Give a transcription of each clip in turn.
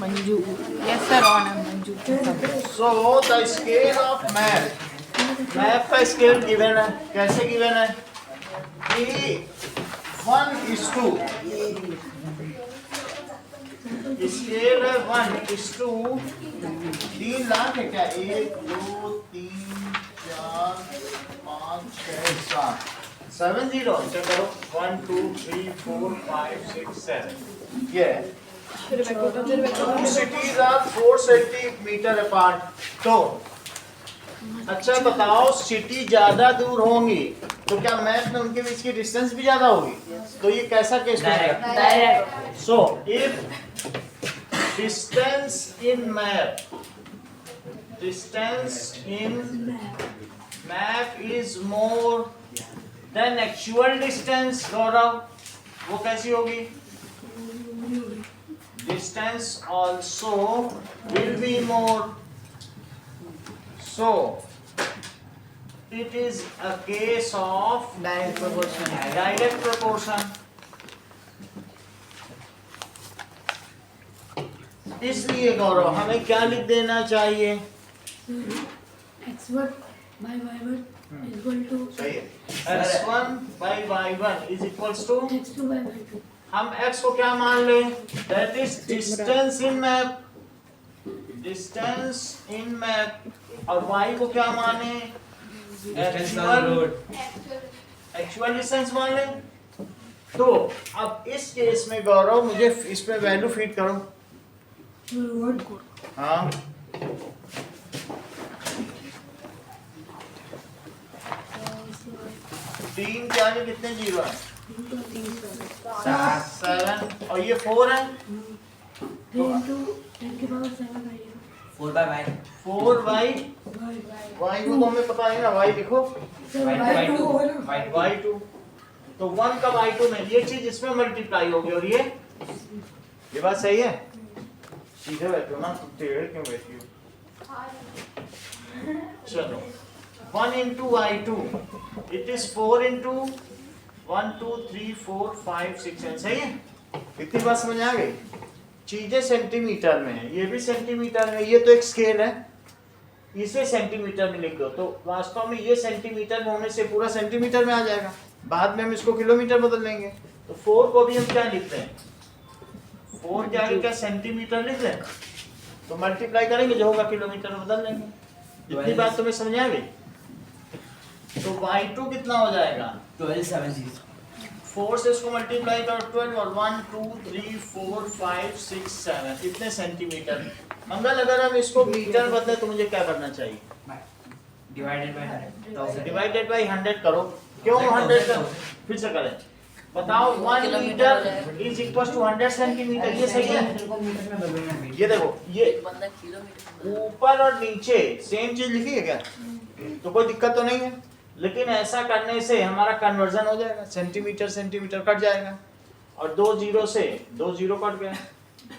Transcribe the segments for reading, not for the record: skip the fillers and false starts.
Manju. Yes, sir, on Manju. So the scale of map, map का scale given है, कैसे given है कि 1:2, स्केल है 1:3 लाख है क्या, 1 2 3 4 5 6 7 7 0 चलो 1 2 3 4 5 6 7 ये cities are 4 सेंटीमीटर अपार्ट। तो अच्छा बताओ, सिटी ज्यादा दूर होंगी तो क्या मैप में उनके बीच की डिस्टेंस भी ज्यादा होगी? तो ये कैसा केस बनेगा? So if distance in map is more than actual distance, Gaurav वो कैसी होगी? Distance also will be more. So it is a case of Direct proportion. direct proportion. इसलिए गौरव हमें क्या लिख देना चाहिए? x1 by y1 equal to सही है, x1 by y1 is equals to x2 by y2. हम x को क्या मान ले? That is distance in map, distance in map, और y को क्या माने? एक्चुअल डिस्टेंस मान ले। तो अब इस केस में गौरव मुझे इसमें वैल्यू फीड करो। हाँ तीन क्या है, कितने जीरो है? 7 और ये 4 है। 4 by y 4y y को तो हमें पता है ना, y लिखो y2, तो 1 का y2 में ये चीज इसमें मल्टीप्लाई होगी, और ये बात सही है। सीधे बैठो ना, तुम टेढ़े क्यों बैठी हो? चलो 1 into y2 it is 4 into 1 2 3 4 5 6 7, सही है? इतनी बात समझ आ गई? चीजें सेंटीमीटर में है, ये भी सेंटीमीटर में, ये तो एक स्केल है, इसे सेंटीमीटर में लिख दो तो वास्तव में ये सेंटीमीटर में होने से पूरा सेंटीमीटर में आ जाएगा। बाद में हम इसको किलोमीटर बदल लेंगे। तो 4 को भी हम क्या लिखते हैं? 4 क्या सेंटीमीटर लिख लें, तो मल्टीप्लाई करेंगे जो होगा किलोमीटर में बदल लेंगे। इतनी बात तुम्हें समझ आ गई? तो y2 कितना हो जाएगा? 12 70 4 से इसको मल्टीप्लाई करो 12 और 1 2 3 4 5 6 7 इतने सेंटीमीटर। मंगल अगर हम इसको मीटर बदले तो मुझे क्या करना चाहिए? डिवाइडेड बाय 100 डिवाइडेड बाय 100 करो। क्यों 100 करो? फिर से करें, बताओ 1 metre is equal to 100 centimetre, ये सही है? ये देखो, ये ऊपर और नीचे सेम चीज लिखी है क्या? तो कोई दिक्कत तो नहीं है, लेकिन ऐसा करने से हमारा कन्वर्जन हो जाएगा, सेंटीमीटर सेंटीमीटर कट जाएगा और 2 जीरो से 2 जीरो कट गया।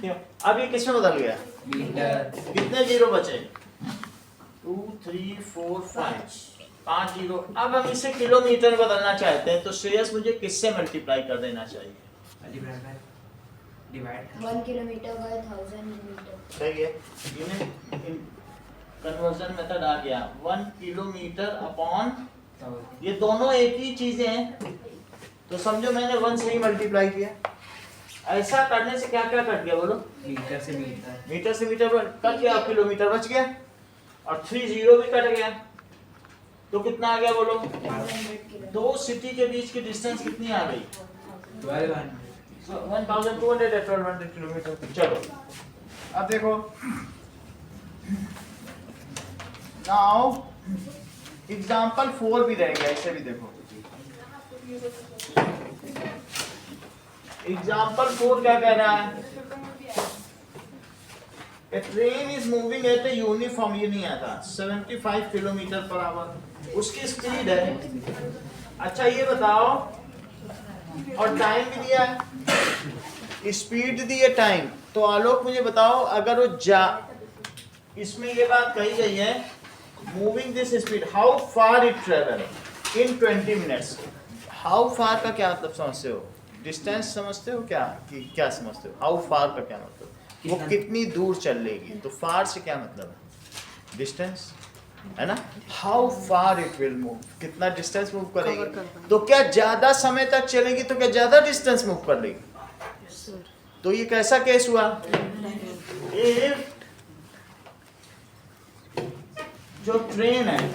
क्यों? अब ये किसमें बदल गया? मीटर। कितने जीरो बचे? 2 3 4 5 जीरो। अब हम इसे किलोमीटर बदलना चाहते हैं, तो श्रेयस मुझे किससे मल्टीप्लाई कर देना चाहिए? Divide 1 kilometre by 1000 metre. सही है, ये कन्वर्जन मेथड आ गया। 1 किलोमीटर अपॉन, ये दोनों एक ही चीजें हैं, तो समझो मैंने 1 से ही मल्टीप्लाई किया। ऐसा करने से क्या क्या कट गया बोलो? मीटर से मीटर, मीटर से मीटर कट गया, किलोमीटर बच गया, और 3 जीरो भी कट गया, तो कितना आ गया बोलो? 2 सिटी के बीच की डिस्टेंस कितनी आ गई? 1200 किलोमीटर। चलो अब देखो, नाउ एग्जाम्पल 4 भी रहेगा, ऐसे भी देखो। एग्जाम्पल 4 क्या कह रहा है? A train is moving at a uniform, ये नहीं आता, 75 किलोमीटर पर आवर उसकी स्पीड है। अच्छा ये बताओ, और टाइम भी दिया है, स्पीड दी है, टाइम। तो आलोक मुझे बताओ, अगर वो इसमें ये बात कही गई है, moving this speed, how far it travel in 20 minutes. How far का क्या मतलब समझते हो? डिस्टेंस समझते हो क्या, कि क्या समझते हो? हाउ फार का क्या मतलब? वो कितनी दूर चल लेगी। तो फार से क्या मतलब है, डिस्टेंस है ना, how far it will move, कितना डिस्टेंस मूव करेगी। तो क्या ज्यादा समय तक चलेगी तो क्या ज्यादा डिस्टेंस मूव कर लेगी। तो ये कैसा केस हुआ, इफ जो ट्रेन है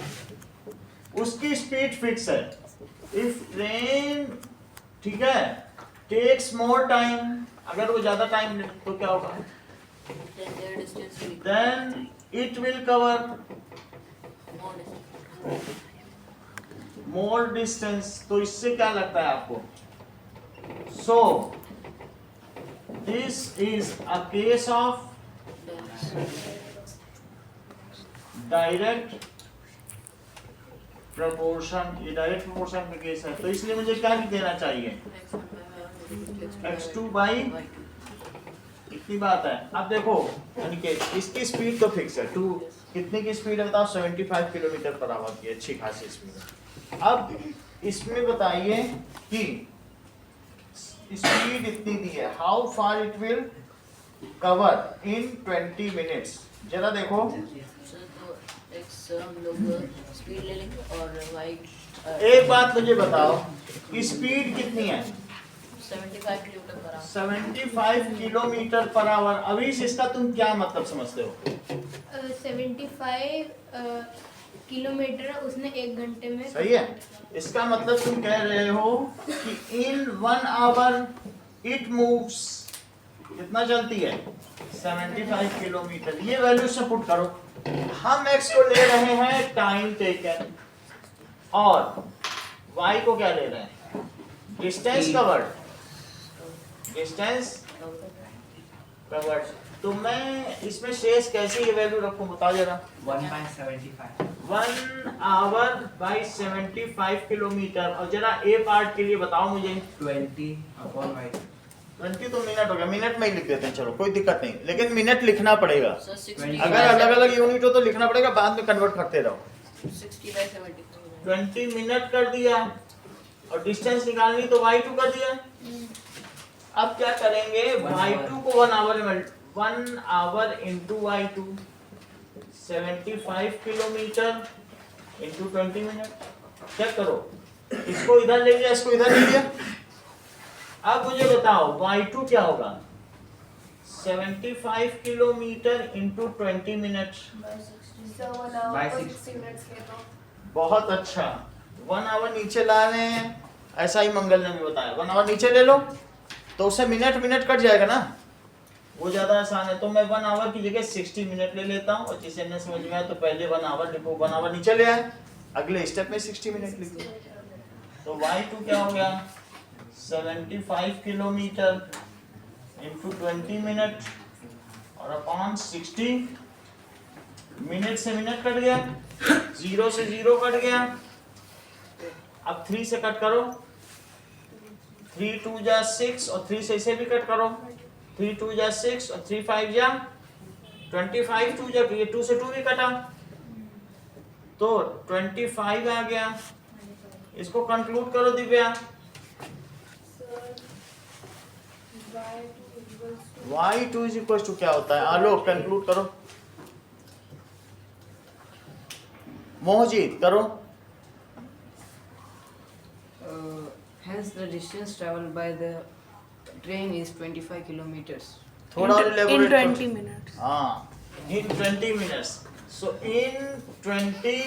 उसकी स्पीड फिक्स है, इफ ट्रेन ठीक है टेक्स मोर टाइम, अगर वो ज्यादा टाइम ले तो क्या होगा, then it will cover more distance. तो इससे क्या लगता है आपको, so this is a case of direct proportion, ये डायरेक्ट प्रपोर्शन का केस है। तो इसलिए मुझे क्या लिख देना चाहिए, x2 बाई इतनी बात है। अब देखो अनिकेत, इसकी स्पीड तो फिक्स है, 2 कितने की स्पीड है बताओ, 75 किलोमीटर पर आवर की अच्छी खासी स्पीड है। अब इसमें बताइए कि स्पीड इतनी दी है, how far it will cover in 20 minutes. जरा देखो हम लोग स्पीड ले लेंगे और वाई एक बात मुझे बताओ, स्पीड कितनी है, 75 kilometre per hour. 75 kilometre per hour. अभी इसका तुम क्या मतलब समझते हो, 75 किलोमीटर उसने 1 घंटे में। सही है। इसका मतलब तुम कह रहे हो कि इन 1 आवर इट मूव्स, कितना चलती है 75 किलोमीटर। ये वैल्यू से पुट करो, हम x को ले रहे हैं टाइम टेकन और y को क्या ले रहे हैं, डिस्टेंस कवर्ड, डिस्टेंस कवर्ड। तो मैं इसमें शेष कैसे ये वैल्यू रखूं बताओ जरा, 1/75 1 आवर बाई 75 किलोमीटर। और जरा ए पार्ट के लिए बताओ मुझे, 20/y 20 तो मिनट हो गया, मिनट में ही लिख देते हैं, चलो कोई दिक्कत नहीं, लेकिन मिनट लिखना पड़ेगा। सर 60 अगर अलग अलग यूनिट हो तो लिखना पड़ेगा, बाद में कन्वर्ट करते रहो। 60/75 20 मिनट कर दिया और डिस्टेंस निकालनी तो y2 कर दिया। अब क्या करेंगे, y2 को 1 आवर में 1 hour into y2, 75 kilometre into 20 minute. Check करो, इसको इधर ले लिया, इसको इधर ले लिया। अब मुझे बताओ y2 क्या होगा, 75 किलोमीटर इंटू 20 मिनट। बहुत अच्छा, 1 आवर नीचे ला रहे हैं, ऐसा ही मंगल ने भी बताया। 1 आवर नीचे ले लो तो उससे मिनट कट जाएगा ना, वो ज्यादा आसान है। तो मैं 1 आवर की जगह 60 मिनट ले लेता हूँ, और जिसे न समझ में आया तो पहले 1 आवर लिखो, 1 आवर नीचे ले आए, अगले स्टेप में 60 मिनट लिख दो। तो y2 क्या हो गया, 75 किलोमीटर इंटू 20 मिनट और अपॉन 60 मिनट से मिनट कट गया, 0 से 0 कट गया। अब 3 से कट करो, 3 2 जा 6 और 3 से इसे भी कट करो, 3 2 जा 6 और 3 5 जा 25, 2 जब ये 2 से 2 भी कटा तो 25 आ गया। इसको कंक्लूड करो Divya, y2 is equal to क्या होता है, आलोक कंक्लूड करो, मोहजीत करो। Hence the distance traveled by the train is 25 kilometers. थोड़ा और in elaborate 20 करो। minutes. हाँ, in 20 minutes. So in 20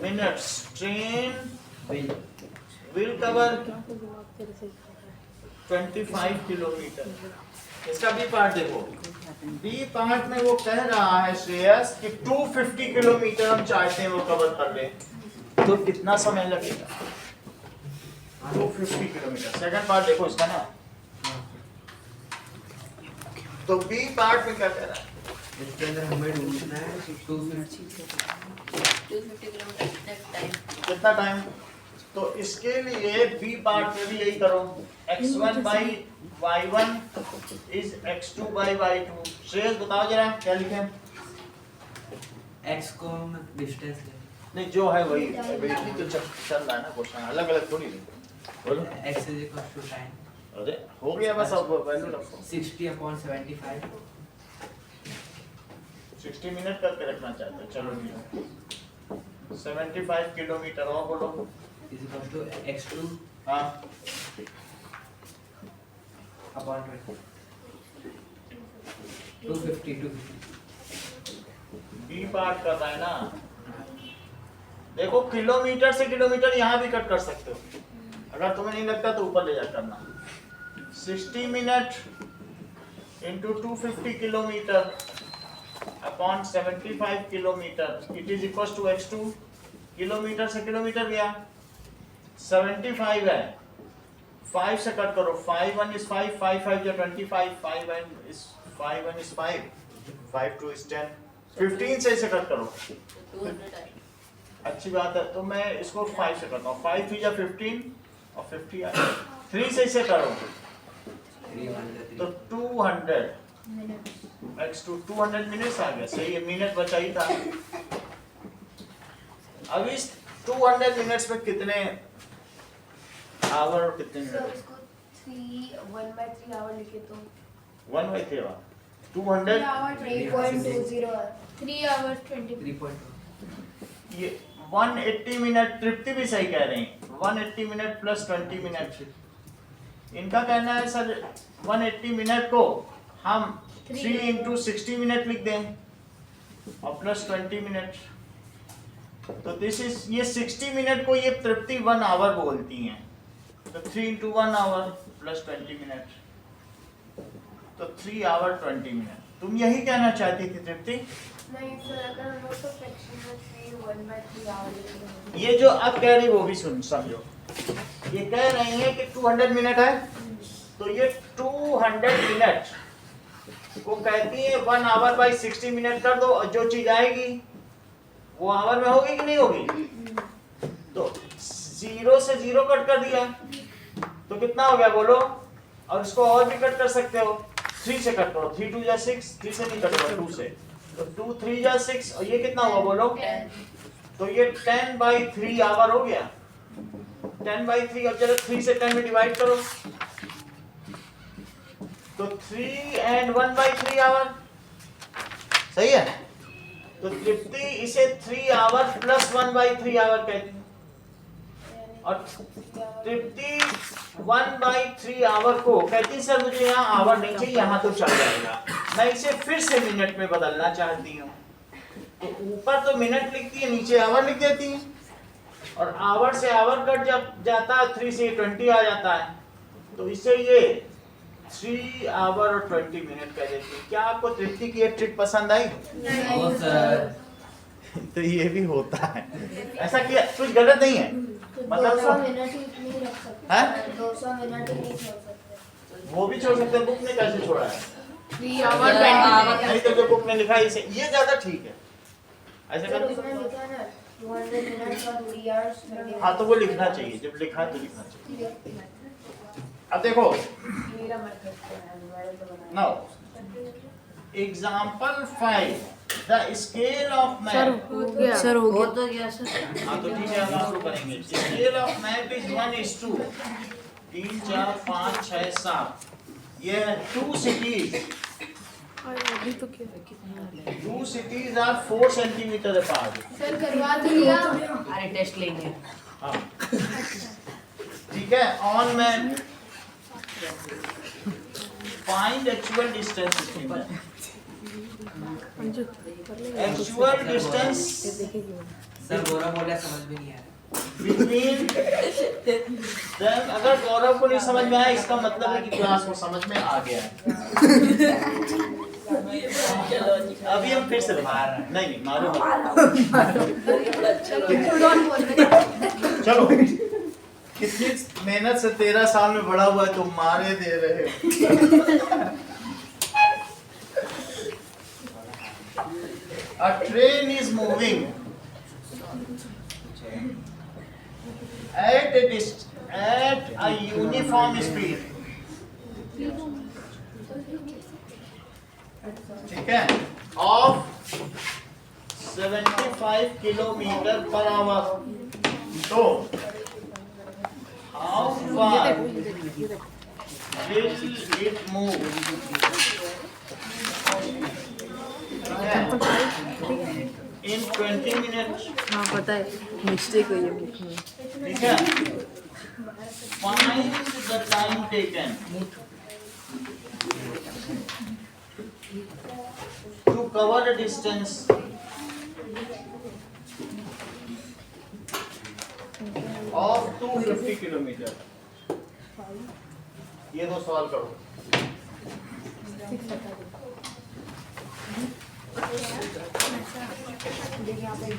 minutes train will cover 25 kilometre. इसका बी पार्ट देखो, बी पार्ट में वो कह रहा है श्रेयस कि 250 किलोमीटर हम चाहते हैं वो कवर कर ले, तो कितना समय लगेगा, 250 किलोमीटर। सेकंड पार्ट देखो इसका ना, तो बी पार्ट में क्या कह रहा है, इसके अंदर हमें ढूंढना है 250 किलोमीटर टाइम। कितना टाइम। तो इसके लिए बी पार्ट में भी यही करो, x1 by y1 is x2 by y2। Shreyas बताओ जरा क्या लिखें, x को हम डिस्टेंस ले, नहीं जो है वही तो चल रहा है ना क्वेश्चन, अलग अलग थोड़ी लिखो, बोलो। x is equal to time अरे हो गया बस, अब वैल्यू रखो। 60/75 60 मिनट करके रखना चाहते हो, चलो ठीक है। 75 किलोमीटर, और बोलो। is equal to x2 हाँ upon 20 250 बी पार्ट कर रहा है ना। देखो किलोमीटर से किलोमीटर यहाँ भी कट कर सकते हो, अगर तुम्हें नहीं लगता तो ऊपर ले जा करना। 60 minute into 250 kilometre upon 75 kilometre, it is equal to x2। Kilometre से किलोमीटर गया, 75 है, 5 से कट करो, 5 1 is 5, 5 5 is 25, 5 1 is 5, 5 2 is 10, 15 से इसे कट करो। अच्छी बात है, तो मैं इसको 5 से करता हूँ, 5 3 या 15 और 50 आ गया। 3 से इसे करो तो 200 x2 200 मिनट्स आ गया, सही है, मिनट बचा ही था। अब इस 200 मिनट्स में कितने आवर और कितने सर मिनट? इसको 1/3 आवर लिखे तो 1/3 200 3 hours 20 3.2 ये 180 मिनट, तृप्ति भी सही कह रही हैं, 180 मिनट प्लस 20 मिनट। इनका कहना है सर 180 मिनट को हम 3 इंटू 60 मिनट लिख दें और प्लस 20 मिनट, तो दिस इज, ये 60 मिनट को ये तृप्ति 1 आवर बोलती हैं, तो 3 इंटू 1 आवर प्लस 20 मिनट, तो 3 आवर 20 मिनट। तुम यही कहना चाहती थी तृप्ति? नहीं सर, अगर हम लोग तो फ्रैक्शन में 1/3 आवर लिखेंगे। ये जो अब कह रही वो भी सुन समझो, ये कह रही है कि 200 मिनट है, तो ये 200 मिनट को कहती है 1 आवर बाई 60 मिनट कर दो, और जो चीज आएगी वो आवर में होगी कि नहीं होगी? तो 0 से 0 कट कर दिया तो कितना हो गया बोलो, और इसको और भी कट कर सकते हो, 3 से कट करो, 3 2 जा 6, 3 से नहीं कटेगा 2 से, तो 2 3 जा 6, और ये कितना हुआ बोलो? 10। तो ये 10/3 आवर हो गया। 10/3, अब जरा 3 से 10 में डिवाइड करो, तो 3 and 1/3 आवर, सही है। तो तृप्ति इसे 3 आवर प्लस 1/3 आवर कहती है, और तृप्ति 1/3 आवर को कहती सर मुझे यहाँ आवर नहीं चाहिए, यहाँ तो चल जाएगा, मैं इसे फिर से मिनट में बदलना चाहती हूँ। तो ऊपर तो मिनट लिखती है, नीचे आवर लिख देती है, और आवर से आवर कट जब जाता है 3 से 20 आ जाता है, तो इसे ये 3 आवर और 20 मिनट कह देती है। क्या आपको तृप्ति की ये ट्रिक पसंद आई? ओ सर तो ये भी होता है, ऐसा किया कुछ गलत नहीं है, मतलब 200 मिनट ही नहीं रख सकते हैं? 200 मिनट ही नहीं छोड़ सकते। वो भी छोड़ सकते हैं, बुक ने कैसे छोड़ा है? 3 hour 20 नहीं तो जो बुक ने लिखा है इसे, ये ज्यादा ठीक है, ऐसे सर कर उसमें लिखा है ना 200 मिनट और 3 hours 20 हाँ तो वो लिखना चाहिए, जब लिखा है तो लिखना चाहिए। अब देखो मेरा मतलब है now example 5, the scale of math. Sir हो तो गया सर। हाँ तो ठीक है, हम शुरू करेंगे। स्केल ऑफ मैथ इज 1:3, 4 5 6 7, ये 2 cities, 2 cities are 4 centimeter apart। Sir करवा तो लिया। अरे टेस्ट लेंगे। हाँ ठीक है, on math find actual distance, actual distance sir Gaurav बोला समझ में नहीं आ रहा। Between them. अगर गौरव को नहीं समझ में आया इसका मतलब है कि क्लास को समझ में आ गया है। अभी हम फिर से मार नहीं मारो चलो, कितनी मेहनत से 13 साल में बड़ा हुआ है, तुम मारे दे रहे हो। A train is moving at a uniform speed, ठीक है, of 75 किलोमीटर पर आवर। तो how far will it move? In 20 minutes. हाँ पता है मिस्टेक हुई है बुक में. ठीक है. Find the time taken to cover the distance of 250 kilometre. ये दो सवाल करो.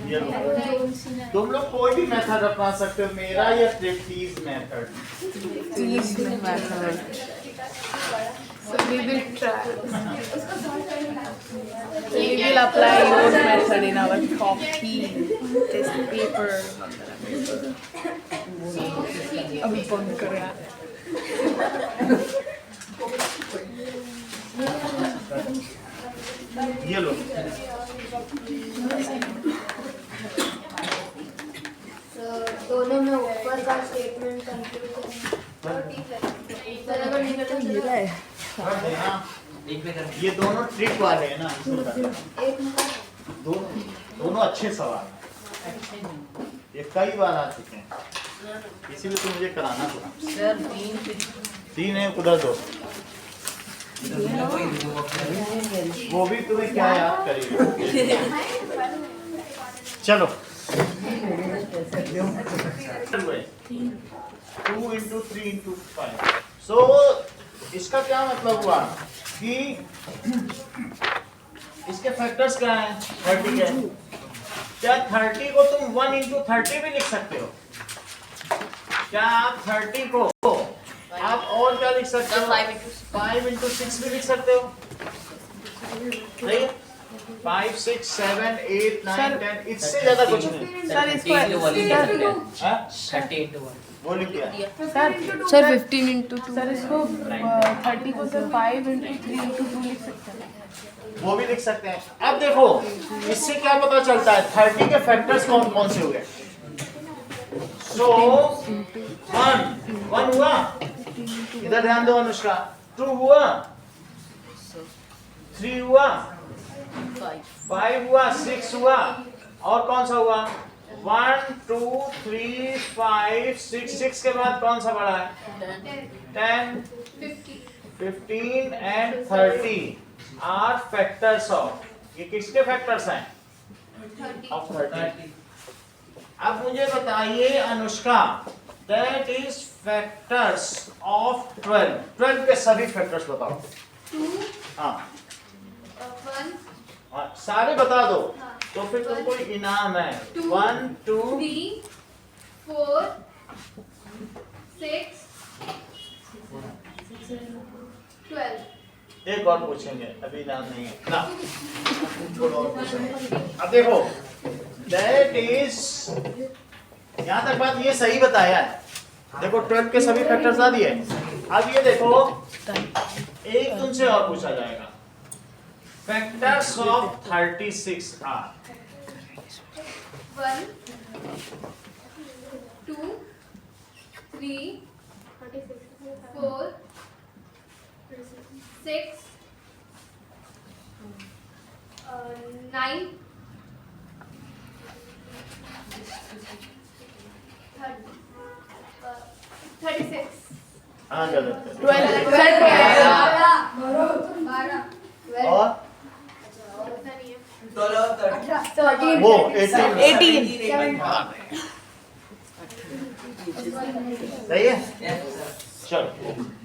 ये लो. तुम लोग कोई भी मेथड अपना सकते हो, मेरा या ट्रिपटीज method. So we will try. We will apply your method in our copy, test paper. अभी बंद करो यार. ये लो. दोनों में ऊपर का स्टेटमेंट कंप्लीट करें. कर देना. एक पे कर. ये दोनों ट्रिक वाले हैं ना. एक में दोनों अच्छे सवाल हैं. ये कई बार आ चुके हैं, इसीलिए तो मुझे कराना पड़ा. सर 3 है, उधर 2. वो भी तुम्हें क्या याद करेगा. चलो 2 into 3 into 5. So इसका क्या मतलब हुआ कि इसके फैक्टर्स क्या हैं. 30 है. क्या 30 को तुम 1 into 30 भी लिख सकते हो? क्या आप 30 को आप और क्या लिख सकते हो? 5 into 6 भी लिख सकते हो. सही है. 5, 6, 7, 8, 9, 10 इससे ज्यादा कुछ नहीं. सर इसको हाँ? 30 into 1. वो लिख दिया. Sir 15 into 2. सर इसको 30 को सर 5 into 3 into 2 लिख सकते हैं. वो भी लिख सकते हैं. अब देखो इससे क्या पता चलता है 30 के फैक्टर्स कौन कौन से हुए. सो 1 हुआ. इधर ध्यान दो अनुष्का. 2 हुआ. 3 हुआ. 5 हुआ. 6 हुआ. और कौन सा हुआ? 1, 2, 3, 5, 6 के बाद कौन सा बड़ा है? 10, 15 and 30 are factors of. ये किसके फैक्टर्स हैं? Of 30. अब मुझे बताइए Anushka, that is factors of 12. 12 के सभी फैक्टर्स बताओ. 2, हाँ 1, सारे बता दो. तो फिर तुमको इनाम है. 1, 2, 3, 4, 6, 12. एक और पूछेंगे, अभी इनाम नहीं है ना. थोड़ा और पूछेंगे. अब देखो that is, यहाँ तक बात ये सही बताया है. देखो 12 के सभी फैक्टर्स आ दिए. अब ये देखो एक तुमसे और पूछा जाएगा. Factors of 36 are. 1, 2, 3, 4, 6, 9, 36. हाँ गलत है. 12 और 13. वो 18. 18. सही है. चलो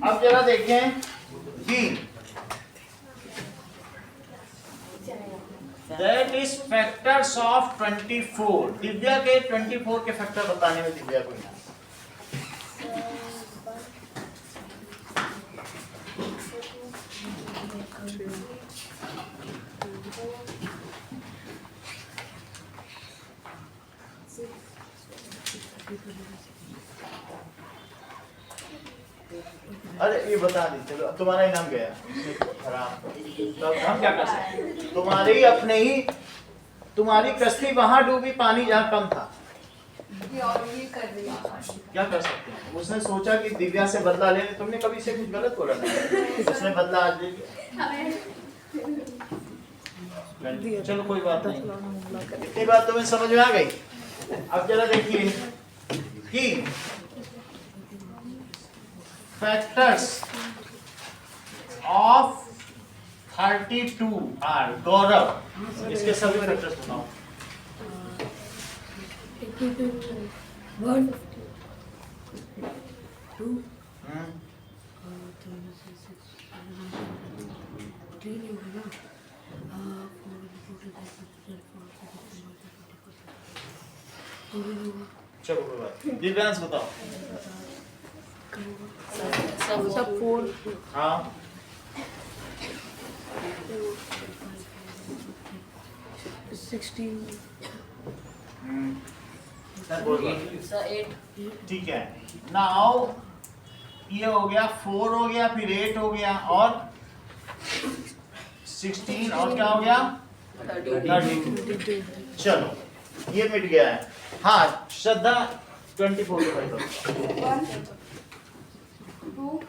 अब जरा देखें कि that is factors of 24. Divya के 24 के फैक्टर बताने में दिव्या को इनाम. अरे ये बता दी. चलो अब तुम्हारा इनाम गया. खराब. तो अब हम क्या कर सकते हैं? तुम्हारी अपने ही तुम्हारी कश्ती वहां डूबी पानी जहाँ कम था. ये कर रही है। क्या कर सकते हैं? उसने सोचा कि दिव्या से बदला लेने, तुमने कभी से कुछ गलत बोला था? उसने बदला आज ले लिया। चलो कोई बात नहीं, इतनी बात तुम्हें समझ में आ गई। अब जरा देखिए कि फैक्टर्स ऑफ 32 आर। गौरव, इसके सभी फैक्टर्स बताओ। 1 2 हम्म, 3 होगा ना, 4 चलो कोई बात नहीं। दिव्यांश बताओ। सब 4 हाँ, 16 सर बोल 8 ठीक है। नाउ ये हो गया 4 हो गया, फिर 8 हो गया, और 16, और क्या हो गया 32। चलो ये मिट गया है। हाँ श्रद्धा 24 को भाई दो। 1 2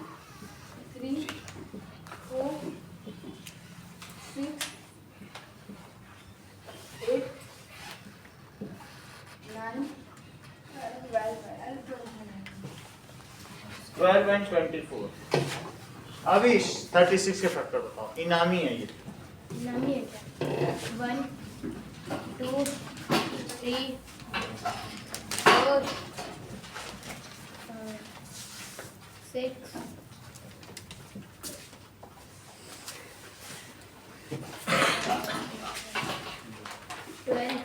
3 4 6 8 9 12 and 24। अभी 36 के फैक्टर बताओ। इनामी है ये। नामी है क्या? 1 2 3 4 6 12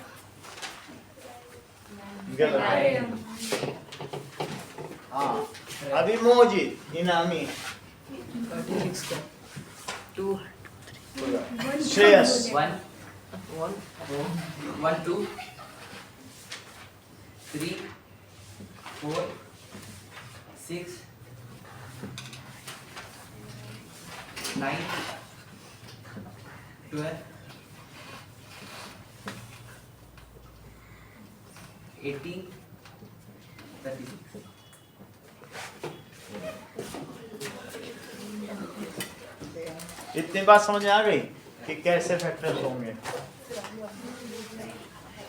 गलत है। हाँ अभी मोजिद इनामी। 36 का 2 श्रेयस 1 1 2 3 4 6 9 12 18 36। इतनी बात समझ में आ गई कि कैसे फैक्टर्स होंगे।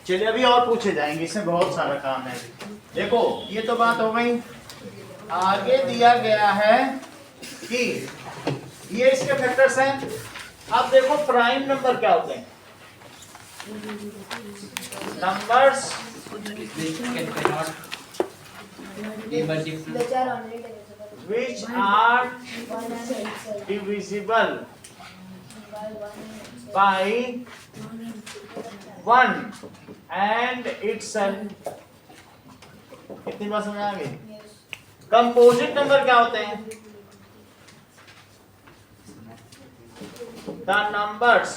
चलिए अभी और पूछे जाएंगे, इसमें बहुत सारा काम है। देखो ये तो बात हो गई। आगे दिया गया है कि ये इसके फैक्टर्स हैं। अब देखो प्राइम नंबर क्या होते हैं। Numbers Which cannot be multiplied. which are only divisible which are one and divisible by by 1 and itself। इतनी बात समझ आ गई। कंपोजिट नंबर क्या होते हैं? The numbers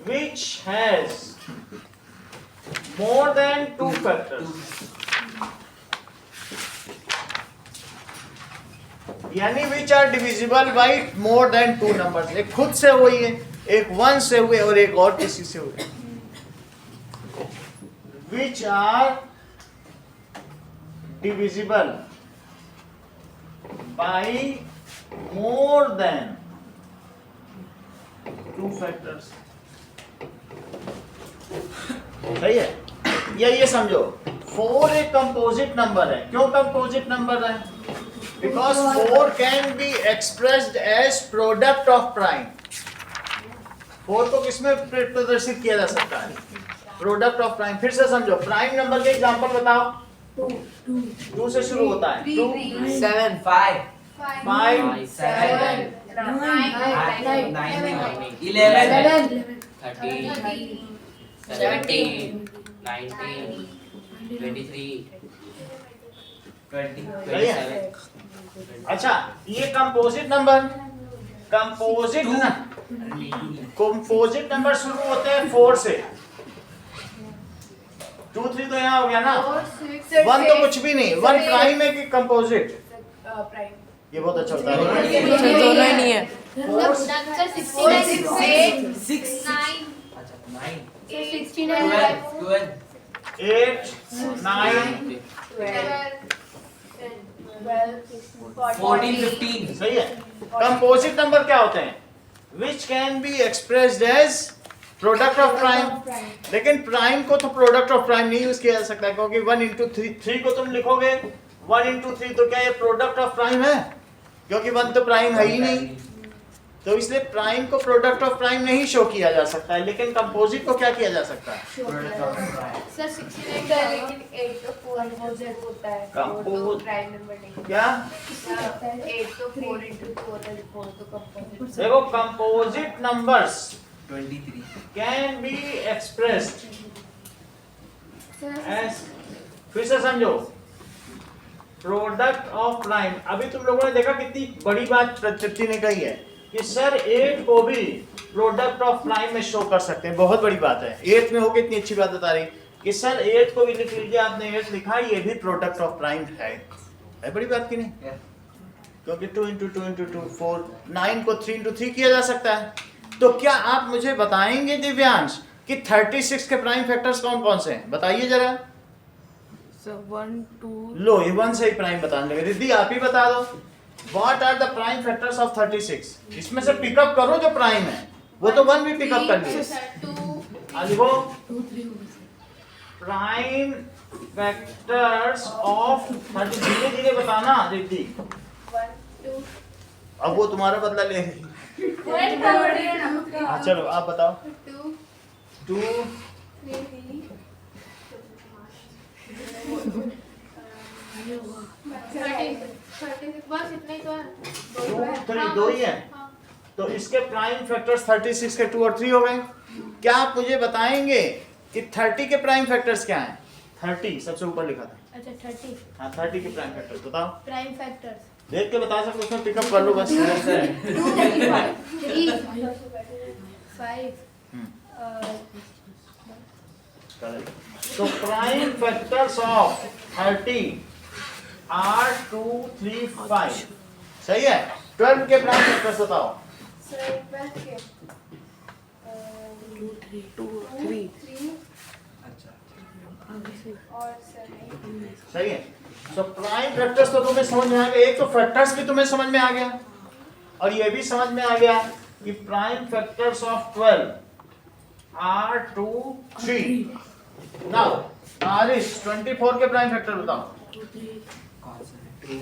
which has more than 2 factors, यानी which are divisible by more than 2 numbers। एक खुद से हुई है, एक 1 से हुए और एक और किसी से हुए। which are divisible by more than 2 factors। सही है? या ये समझो 4 एक कंपोजिट नंबर है। क्यों कंपोजिट नंबर है? Because 4 can be expressed as product of prime. 4 को किसमें प्रदर्शित किया जा सकता है? Product of prime. फिर से समझो, प्राइम नंबर के एग्जांपल बताओ। 2 से शुरू होता है। 2 7 5 5 7 9 9 11 13 17 19 23 20 सही है? 27। अच्छा ये कंपोजिट नंबर, कंपोजिट नंबर शुरू होते हैं 4 से। 2 3 तो यहाँ हो गया ना। 1 तो कुछ भी नहीं। 1 प्राइम है कि कंपोजिट? प्राइम ये बहुत अच्छा होता है। दोनों नहीं है। 69 6 अच्छा 9 So 16 and 12 8 9 14 15 सही है। कंपोजिट नंबर क्या होते हैं? Which can be expressed as product of prime. लेकिन प्राइम को तो प्रोडक्ट ऑफ प्राइम नहीं यूज किया जा सकता, क्योंकि 1 इंटू 3 को तुम लिखोगे 1 इंटू 3, तो क्या ये प्रोडक्ट ऑफ प्राइम है? क्योंकि 1 तो प्राइम है ही नहीं, तो इसलिए प्राइम को प्रोडक्ट ऑफ प्राइम नहीं शो किया जा सकता है। लेकिन कंपोजिट को क्या किया जा सकता है? सर 16 है लेकिन 8 तो 4 कंपोजिट होता है, Compose- प्राइम नंबर नहीं क्या 8 तो 4 into 4 है, 4 तो कंपोजिट। देखो, composite numbers 23 can be expressed sir as, फिर से समझो, प्रोडक्ट ऑफ प्राइम। अभी तुम लोगों ने देखा कितनी बड़ी बात तृप्ति ने कही है कि सर 8 को भी प्रोडक्ट ऑफ प्राइम में शो कर सकते हैं। बहुत बड़ी बात है, 8 में होगी, इतनी अच्छी बात बता रही कि सर 8 को भी लिख लीजिए, आपने 8 लिखा, ये भी प्रोडक्ट ऑफ प्राइम है बड़ी बात की नहीं? क्योंकि 2 इंटू 2 इंटू 2 4, 9 को 3 इंटू 3 किया जा सकता है। तो क्या आप मुझे बताएंगे दिव्यांश कि 36 के प्राइम फैक्टर्स कौन कौन से हैं? बताइए जरा। So 1 2 लो, ये 1 से ही प्राइम बताने लगे। रिद्धि आप ही बता दो, what are the prime factors of 36? इसमें से पिकअप करो जो प्राइम है, वो तो 1 भी पिकअप कर लिए। 2 आज वो प्राइम फैक्टर्स ऑफ 30, धीरे धीरे बताना रिद्धि, 1 2 अब वो तुम्हारा बदला ले रही। 1 हाँ चलो आप बताओ। 2 2 3 30 बस इतना ही तो है। 2 3 दो ही है। तो इसके प्राइम फैक्टर्स 36 के 2 और 3 हो गए। क्या आप मुझे बताएंगे कि 30 के प्राइम फैक्टर्स क्या हैं? 30 सबसे ऊपर लिखा था। अच्छा 30 हाँ 30 के प्राइम फैक्टर्स बताओ। प्राइम फैक्टर्स देख के बता सकते, उसमें पिकअप कर लो बस। 3 5 तो प्राइम फैक्टर्स ऑफ 30 आर 2 3 5, सही है। 12 के प्राइम फैक्टर्स बताओ। सर 12 के 2 3 3 अच्छा और 7 सही है। तो प्राइम फैक्टर्स तो तुम्हें समझ में आ गया, एक तो फैक्टर्स भी तुम्हें समझ में आ गया, और ये भी समझ में आ गया कि prime factors of 12 are 2 3। Now Arish 24 के प्राइम फैक्टर बताओ। कौन सा है 2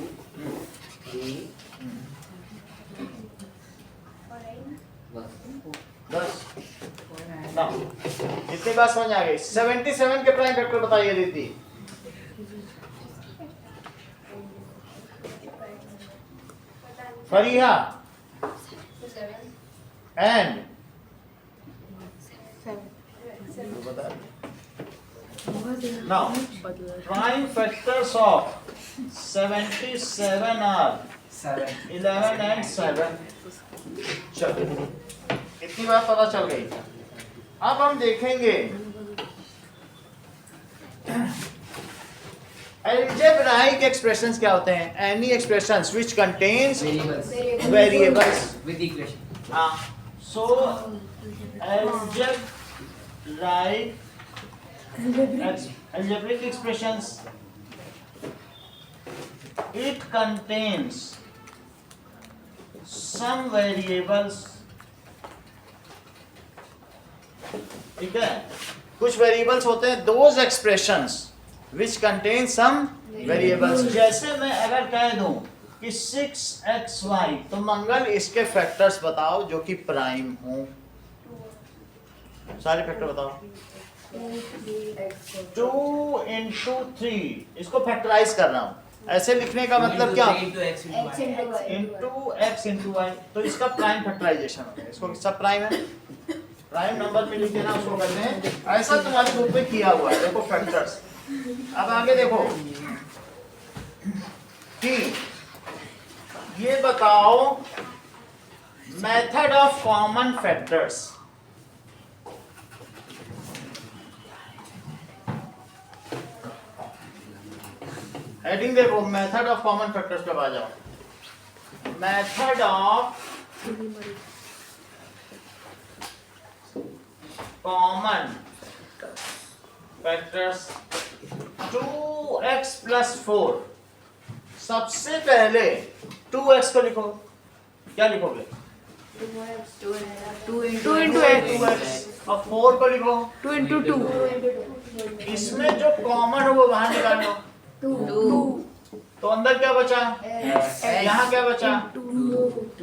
3 10। नाउ इतनी बात समझ आ गई। 77 के प्राइम फैक्टर बताइए दीदी। Fariha and now prime factors of 77 are 7 11 and 7। चलो इतनी बात पता चल गई। अब हम देखेंगे अलजेब्राइक एक्सप्रेशंस क्या होते हैं। Any expressions which contains variables variables. With equation. हाँ, so algebraic expressions, it contains some variables, ठीक है, कुछ वेरिएबल्स होते हैं। those expressions which contain some variables, जैसे मैं अगर कह दूं कि 6xy, तो मंगल इसके फैक्टर्स बताओ जो कि प्राइम हो। सारे फैक्टर बताओ। 2 into 3, इसको फैक्टराइज कर रहा हूं। ऐसे लिखने का मतलब क्या? इंटू एक्स इंटू वाई, तो इसका प्राइम फैक्टराइजेशन हो गया। इसको सब प्राइम है, प्राइम नंबर पे लिख देना, उसको करते हैं। ऐसा तुम्हारे बुक में किया हुआ है, देखो फैक्टर्स। अब आगे देखो कि ये बताओ method of common factors. Heading देखो, मेथड ऑफ कॉमन फैक्टर्स पे आ जाओ। Method of common factors 2x plus 4। सबसे पहले 2x को लिखो, क्या लिखोगे? 2 into x 2x और 4 को लिखो। 2 into 2 इसमें जो कॉमन हो वो बाहर निकाल लो। 2 तो अंदर क्या बचा? यहाँ क्या बचा?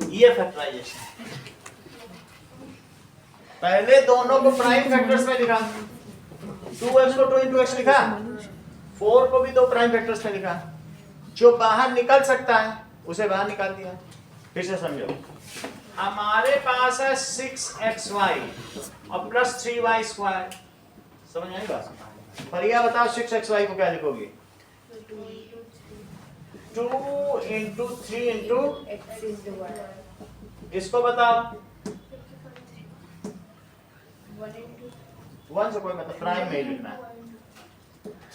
ये फैक्टराइजेशन। पहले दोनों को प्राइम फैक्टर्स में लिखा, 2x को 2 into x लिखा, 4 को भी 2 प्राइम फैक्टर्स में लिखा। जो बाहर निकल सकता है उसे बाहर निकाल दिया। फिर से समझो, हमारे पास है 6xy और प्लस 3y स्क्वायर। समझ आई बात? परिया बताओ 6xy को क्या लिखोगे? 2 into 3 into इसको बताओ। 1 से कोई मतलब प्राइम में ही लिखना है।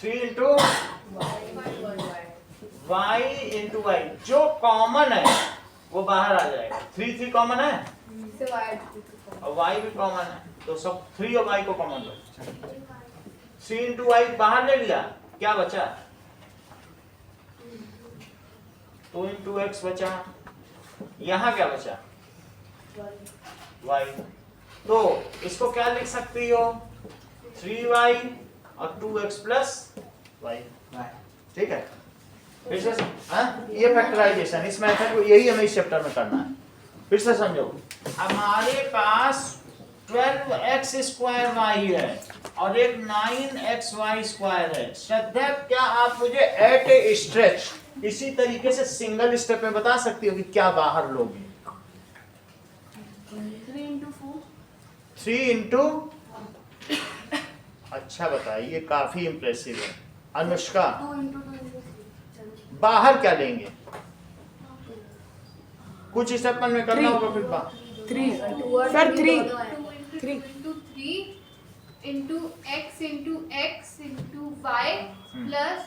3 into y into y, जो कॉमन है वो बाहर आ जाएगा। 3 कॉमन है और y भी कॉमन है, तो सब 3 और y को कॉमन लो। 3 into y बाहर ले लिया, क्या बचा? 2 into x बचा। यहाँ क्या बचा? y। तो इसको क्या लिख सकती हो? 3y और 2x प्लस y। ठीक है, फिर से ये फैक्टराइजेशन, इस मेथड को यही हमें इस चैप्टर में करना है। फिर से समझो, हमारे पास 12x स्क्वायर y है और एक 9xy स्क्वायर है। श्रद्धा, क्या आप मुझे एट ए स्ट्रेच इसी तरीके से सिंगल स्टेप में बता सकती हो कि क्या बाहर लोगे? 3 into अच्छा बताइए, काफी इंप्रेसिव है। अनुष्का, बाहर क्या लेंगे? कुछ स्टेप में करना होगा फिर बाहर। 3 sir 3 2 into 3 into x into x into y plus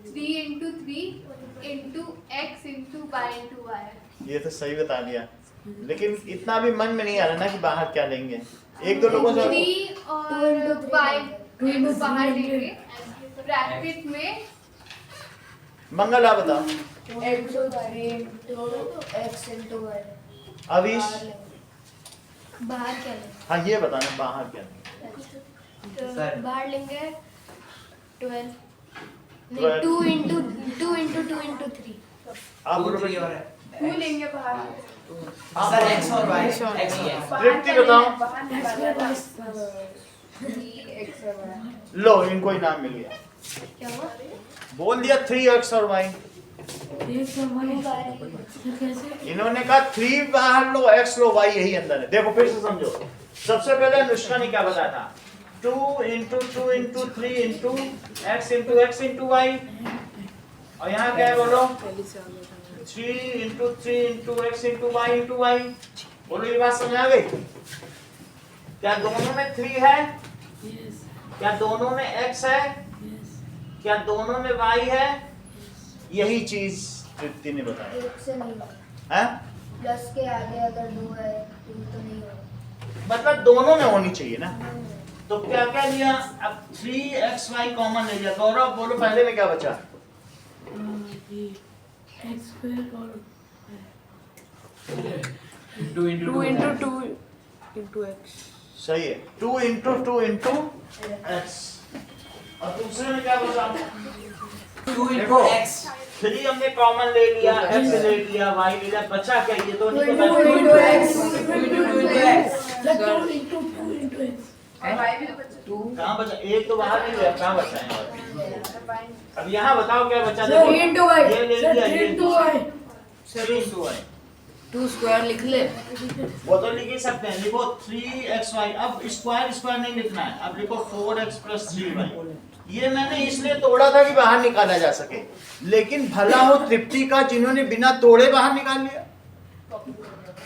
3 into 3 into x into y into y। ये तो सही बता दिया, लेकिन इतना भी मन में नहीं आ रहा ना कि बाहर क्या लेंगे। एक दो लोगों से 3 और y x बाहर लेंगे ब्रैकेट में। मंगल आप बताओ। x into y। अविश, बाहर क्या लेंगे? हाँ ये बताना बाहर क्या लेंगे। सर। बाहर लेंगे 12 12 2 into 2 into 2 into 3। आप 2 बोलो 3 बेटा। और है। 2 लेंगे बाहर। सर x और y, x ही है। तृप्ति बताओ। लो, इनको इनाम मिल गया। क्या हुआ? बोल दिया 3x और y। इन्होंने कहा 3 बाहर लो, x लो, y यही अंदर है। देखो फिर से समझो, सबसे पहले अनुष्का ने क्या बताया था? 2 into 2 into 3 into x into y। और यहाँ क्या है बोलो? 3 into 3 into x into y। बोलो, ये बात समझ आ गई? क्या दोनों में 3 है? क्या दोनों में x है? क्या दोनों में y है? यही चीज तृप्ति ने बताया। एक से नहीं हैं? प्लस के आगे अगर 2 है 2 तो नहीं होगा। मतलब दोनों में होनी चाहिए ना। तो क्या क्या लिया? अब 3xy कॉमन ले लिया। गौरव बोलो, पहले में क्या बचा? 2 into 2 into 2 into x। सही है, 2 into 2 into x। और दूसरे में क्या बचा? 2 into देखो, x। 3 हमने कॉमन ले लिया, x ले लिया, y ले लिया, बचा क्या? ये तो नहीं पता। 2 into x। 2 into x। कहाँ बचा? एक तो बाहर नहीं गया, कहाँ बचा है? अब यहाँ बताओ क्या बचा? देखो, ये ले लिया, ये 3 into y। 2 स्क्वायर लिख ले। वो तो लिख ही सकते हैं। लिखो 3xy। अब स्क्वायर नहीं लिखना है, अब लिखो 4x plus 3y। ये मैंने इसलिए तोड़ा था कि बाहर निकाला जा सके, लेकिन भला हो तृप्ति का जिन्होंने बिना तोड़े बाहर निकाल लिया।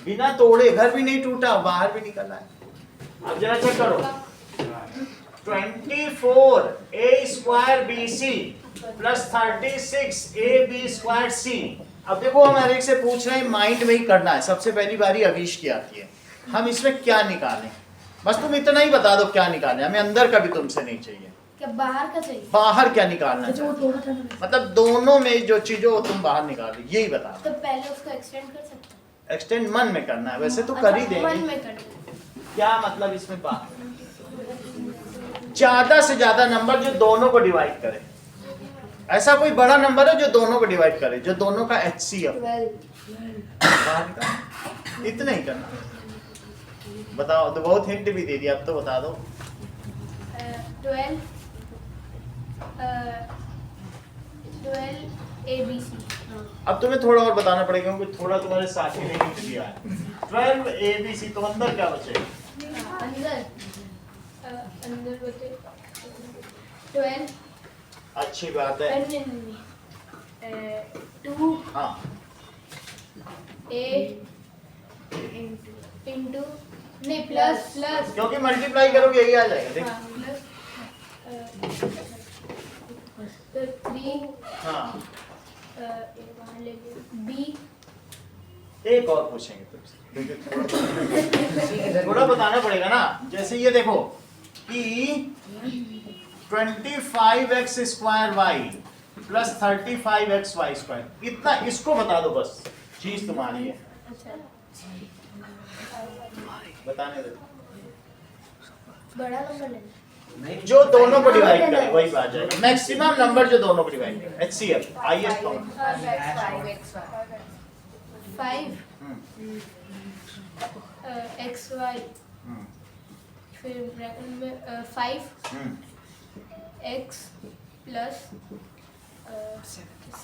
बिना तोड़े, घर भी नहीं टूटा, बाहर भी निकला है। अब जरा चेक करो, 24a square bc plus 36ab square c। अब देखो, हम हर एक से पूछ रहे हैं, माइंड में ही करना है। सबसे पहली बारी अविश की आती है। हम इसमें क्या निकालें? बस तुम इतना ही बता दो क्या निकालें, हमें अंदर का भी तुमसे नहीं चाहिए। क्या बाहर का चाहिए? बाहर क्या निकालना चाहिए, मतलब दोनों में जो चीजों को तुम बाहर निकाल रही, यही बता। तो पहले उसको एक्सटेंड कर सकते हैं। एक्सटेंड मन में करना है, वैसे तो कर ही अच्छा, देंगे। मन में करना है। क्या मतलब इसमें बात, ज्यादा से ज्यादा नंबर जो दोनों को डिवाइड करे, ऐसा कोई बड़ा नंबर है जो दोनों को डिवाइड करे, जो दोनों का HCF इतना ही करना। बताओ, तो बहुत हिंट भी दे दिया, अब तो बता दो। 12 ABC। अब तुम्हें थोड़ा और बताना पड़ेगा क्योंकि थोड़ा तुम्हारे साथी ने हिंट दिया है। 12 ABC, तो अंदर क्या बचे? अंदर बचे 12। अच्छी बात है। 2 हाँ, A इंटू नहीं प्लस क्योंकि मल्टीप्लाई करोगे यही आ जाएगा। देख, तो 3 हाँ, वहाँ ले B। एक और पूछेंगे तुमसे, थोड़ा बताना पड़ेगा ना। जैसे ये देखो कि 25x square y plus 35x y square, इतना इसको बता दो बस, चीज तुम्हारी है, बताने दो। बड़ा नंबर लेना। जो दोनों को डिवाइड करे वही आ जाएगा, मैक्सिमम नंबर जो दोनों को डिवाइड करे, HCF हाईएस्ट काउंट। 5 XY, फिर ब्रैकेट में 5 X प्लस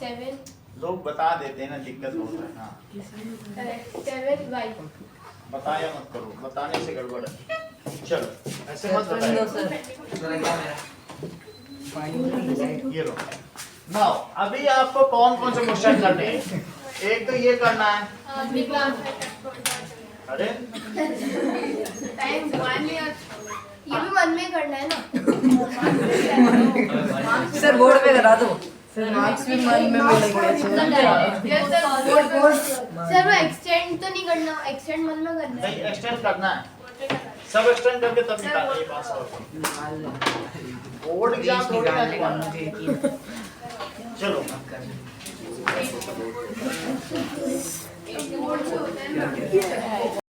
7 लोग बता देते हैं ना, दिक्कत होता है। हाँ, 7Y। बताया मत करो, बताने से गड़बड़ है। चलो ऐसे मत दो बताइए। सर। तो लगा मेरा ये लो। नाउ अभी आपको कौन कौन से क्वेश्चन करने हैं? एक तो ये करना है, अरे टाइम 1 ईयर। ये भी मन में करना है ना। सर बोर्ड पे करा दो। सर मार्क्स भी मन में मिलेंगे। Yes sir. सर वो एक्सटेंड तो नहीं करना, एक्सटेंड मन में करना नहीं, है। एक्सटेंड करना है, सब एक्सटेंड करके तब निकालना ये पास और बोर्ड एग्जाम थोड़ी ना निकालना। चलो एक बोर्ड से होता है ना।